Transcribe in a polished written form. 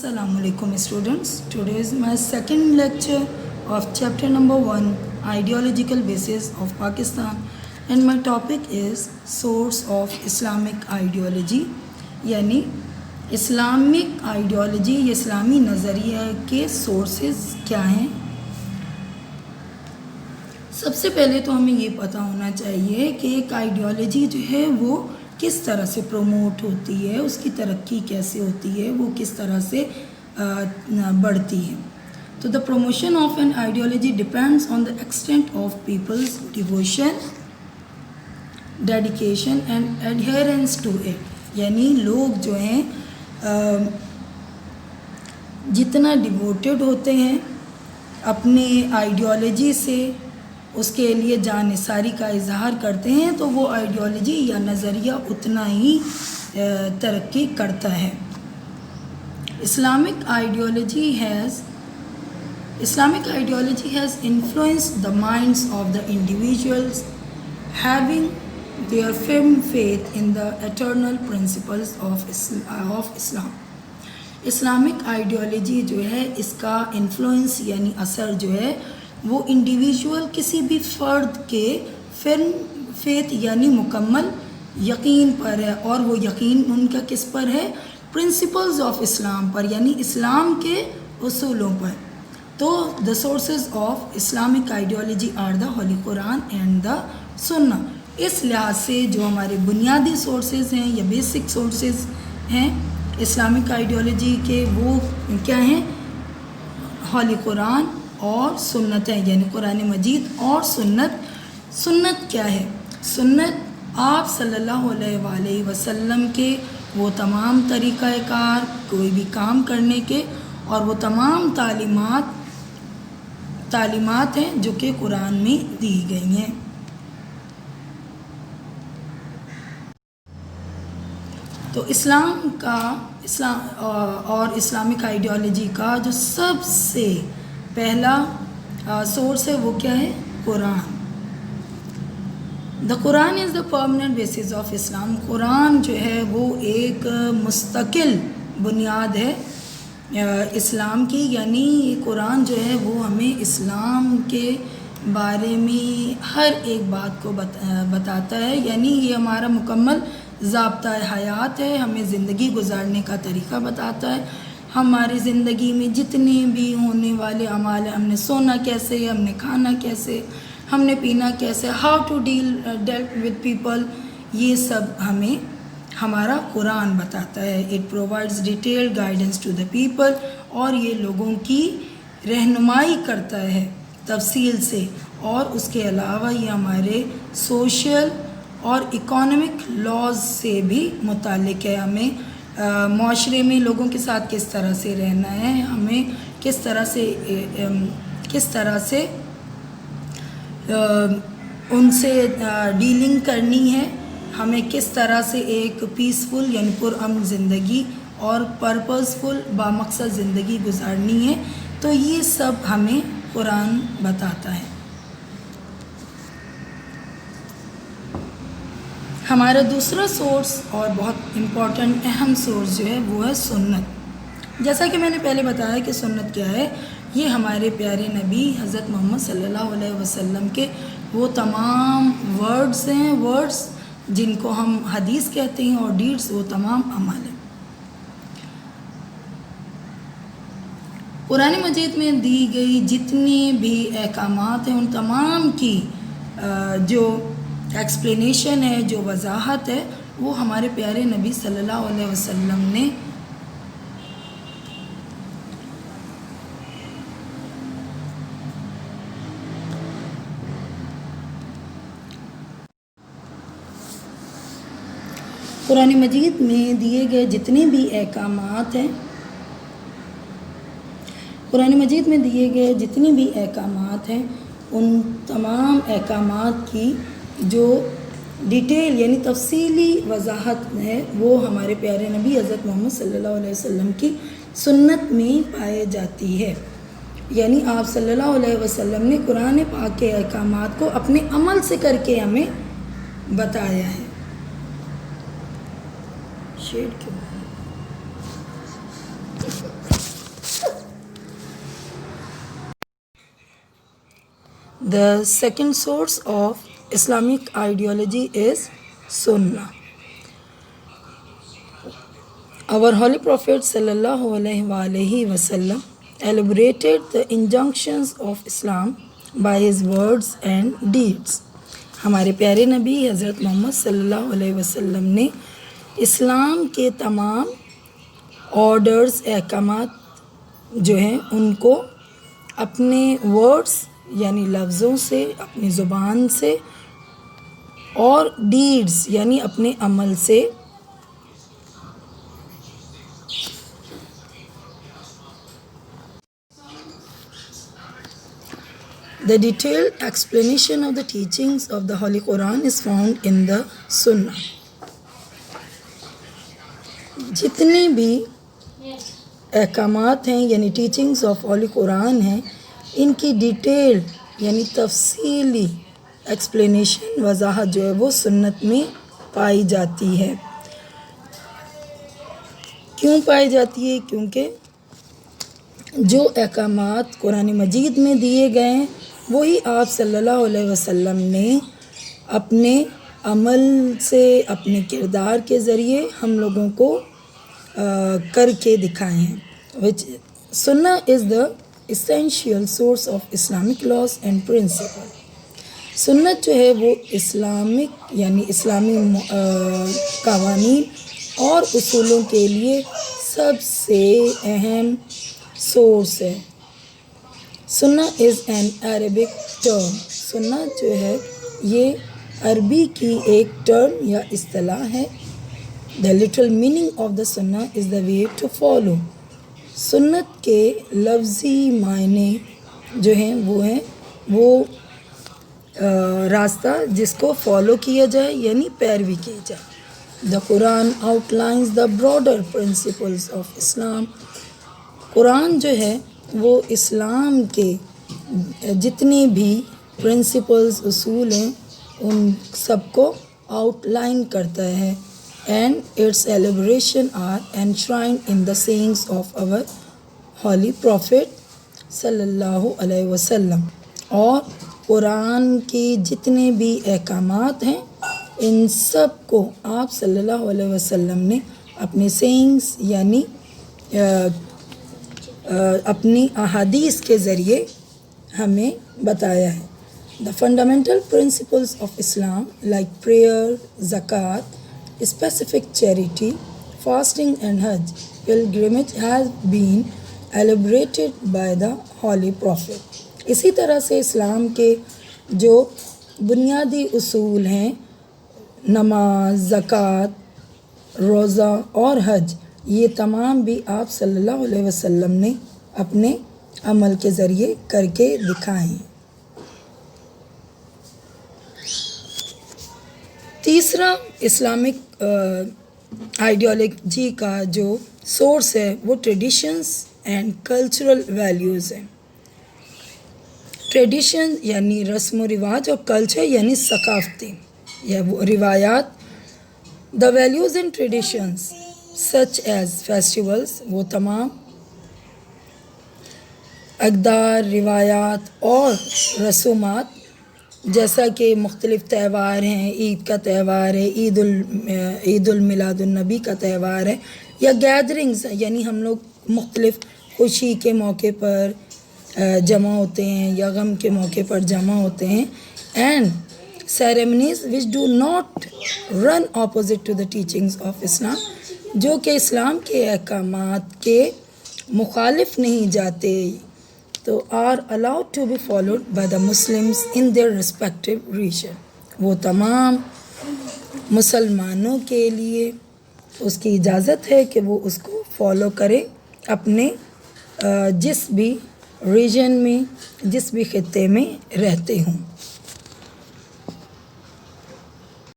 Assalamu alaikum students. Today is my second lecture of chapter number 1, Ideological Basis of Pakistan, and my topic is Source of Islamic Ideology, यानी Islamic ideology या इस्लामी नज़रिया के sources क्या हैं। सबसे पहले तो हमें ये पता होना चाहिए कि एक आइडियोलॉजी जो है वो किस तरह से प्रोमोट होती है, उसकी तरक्की कैसे होती है, वो किस तरह से बढ़ती है। तो the promotion of an ideology depends on the extent of people's devotion, dedication and adherence to it, यानी लोग जो हैं जितना डिवोटेड होते हैं अपने आइडियोलॉजी से, उसके लिए जानिसारी का इजहार करते हैं, तो वो आइडियोलॉजी या नज़रिया उतना ही तरक्की करता है। Islamic ideology has influenced the minds of the individuals, having their firm faith in the eternal principles of Islam. Islamic ideology जो है इसका इन्फ्लुएंस यानी असर जो है वो इंडिविजुअल किसी भी फ़र्द के फिर्म फेथ यानी मुकम्मल यकीन पर है, और वो यकीन उनका किस पर है? प्रिंसिपल्स ऑफ इस्लाम पर, यानी इस्लाम के उसूलों पर। तो the sources of Islamic ideology are the holy Quran and the Sunnah. इस लिहाज से जो हमारे बुनियादी सोर्सेज हैं या बेसिक सोर्सेज हैं इस्लामिक आइडियोलॉजी के, वो क्या हैं? होली कुरान और सुन्नत है, यानी कुरान मजीद और सुन्नत। सुन्नत क्या है? सुन्नत आप सल्लल्लाहु अलैहि वसल्लम के वो तमाम तरीक़ाकार कोई भी काम करने के और वो तमाम तालीमात हैं जो कि कुरान में दी गई हैं। तो इस्लाम और इस्लामिक आइडियोलॉजी का जो सबसे पहला सोर्स है वो क्या है? Quran. The Quran is the permanent basis of Islam. Quran जो है वो एक मुस्तकिल बुनियाद है इस्लाम की, यानी कुरान जो है वो हमें इस्लाम के बारे में हर एक बात को बताता है, यानी ये हमारा मुकम्मल ज़ाब्ता हयात है, हमें ज़िंदगी गुजारने का तरीक़ा बताता है। हमारी ज़िंदगी में जितने भी होने वाले अमाल, हमने सोना कैसे, हमने खाना कैसे, हमने पीना कैसे, how to dealt with people, ये सब हमें हमारा कुरान बताता है। It provides detailed guidance to the people, और ये लोगों की रहनुमाई करता है तफसील से, और उसके अलावा ये हमारे सोशल और इकोनॉमिक लॉज से भी मुताल्लिक़ है। हमें माशरे में लोगों के साथ किस तरह से रहना है, हमें किस तरह से उनसे डीलिंग करनी है, हमें किस तरह से एक पीसफुल यानी पुरअमन ज़िंदगी और पर्पसफुल बामकसद ज़िंदगी गुजारनी है। तो ये सब हमें कुरान बताता है। हमारा दूसरा सोर्स और बहुत इम्पॉर्टेंट अहम सोर्स जो है वो है सुन्नत। जैसा कि मैंने पहले बताया कि सुन्नत क्या है, ये हमारे प्यारे नबी हज़रत मोहम्मद सल्लल्लाहु अलैहि वसल्लम के वो तमाम वर्ड्स हैं, वर्ड्स जिनको हम हदीस कहते हैं, और डीड्स वो तमाम अमल हैं। कुरान मजीद में दी गई जितनी भी अहकामात हैं उन तमाम की जो एक्सप्लेनेशन है, जो वजाहत है, वो हमारे प्यारे नबी सल्लल्लाहु अलैहि वसल्लम ने कुरान मजीद में दिए गए जितने भी अहकामात हैं, कुरान मजीद में दिए गए जितने भी अहकामात हैं उन तमाम अहकामात की जो डिटेल यानी तफसीली वजाहत है वो हमारे प्यारे नबी हज़रत मोहम्मद सल्लल्लाहु अलैहि वसल्लम की सुन्नत में पाई जाती है। यानी आप सल्लल्लाहु अलैहि वसल्लम ने कुरान पाक के अहकामात को अपने अमल से करके हमें बताया है। शेड क्यों? The second source of Islamic ideology is Sunnah. Our Holy Prophet sallallahu alaihi wasallam elaborated the injunctions of Islam by his words and deeds. ہمارے پیارے نبی حضرت محمد صلی اللہ علیہ وسلم نے اسلام کے تمام آرڈرز احکامات جو ہیں ان کو اپنے ورڈز یعنی لفظوں سے، اپنی زبان سے، اور ڈیڈز یعنی اپنے عمل سے The detailed explanation of the teachings of the Holy Quran is found in the Sunnah. جتنے بھی احکامات ہیں یعنی ٹیچنگز آف ہولی قرآن ہیں، ان کی ڈیٹیل یعنی تفصیلی ایکسپلینیشن، وضاحت جو ہے وہ سنت میں پائی جاتی ہے. کیوں پائی جاتی ہے؟ کیونکہ جو احکامات قرآن مجید میں دیے گئے ہیں وہی آپ صلی اللہ علیہ وسلم نے اپنے عمل سے، اپنے کردار کے ذریعے ہم لوگوں کو کر کے دکھائے ہیں. Sunnah is the essential source of Islamic laws and principles. سنت جو ہے وہ اسلامک یعنی اسلامی قوانین اور اصولوں کے لیے سب سے اہم سورس ہے. سنت از این عربک ٹرم. سنت جو ہے یہ عربی کی ایک ٹرم یا اصطلاح ہے. The literal meaning of the سنت از دا وے ٹو فالو. سنت کے لفظی معنی جو ہیں وہ راستہ جس کو فالو کیا جائے یعنی پیروی کی جائے. The Quran outlines the broader principles of Islam. قرآن جو ہے وہ اسلام کے جتنے بھی پرنسپلز، اصول ہیں ان سب کو آؤٹ لائن کرتا ہے. And its elaboration are enshrined in the sayings of our holy prophet صلی اللہ علیہ وسلم. اور قرآن کے جتنے بھی احکامات ہیں ان سب کو آپ صلی اللہ علیہ وسلم نے اپنے سینگز یعنی اپنی احادیث کے ذریعے ہمیں بتایا ہے. The fundamental principles of Islam like prayer, zakat, specific charity, fasting and Hajj, pilgrimage has been elaborated by the holy prophet. اسی طرح سے اسلام کے جو بنیادی اصول ہیں نماز، زکوٰۃ، روزہ اور حج، یہ تمام بھی آپ صلی اللہ علیہ وسلم نے اپنے عمل کے ذریعے کر کے دکھائے ہیں. تیسرا اسلامک آئیڈیالوجی کا جو سورس ہے وہ ٹریڈیشنز اینڈ کلچرل ویلیوز ہیں. ٹریڈیشن یعنی رسم و رواج اور کلچر یعنی ثقافتی یا وہ روایات. The values and traditions such as festivals, وہ تمام اقدار، روایات اور رسومات جیسا کہ مختلف تہوار ہیں، عید کا تہوار ہے، عید المیلاد النبی کا تہوار ہے، یا گیدرنگز یعنی ہم لوگ مختلف خوشی کے موقع پر جمع ہوتے ہیں یا غم کے موقع پر جمع ہوتے ہیں. And ceremonies which do not run opposite to the teachings of Islam, جو کہ اسلام کے احکامات کے مخالف نہیں جاتے، تو are allowed to be followed by the Muslims in their respective region. وہ تمام مسلمانوں کے لیے اس کی اجازت ہے کہ وہ اس کو فالو کرے اپنے جس بھی ریجن میں، جس بھی خطے میں رہتے ہوں.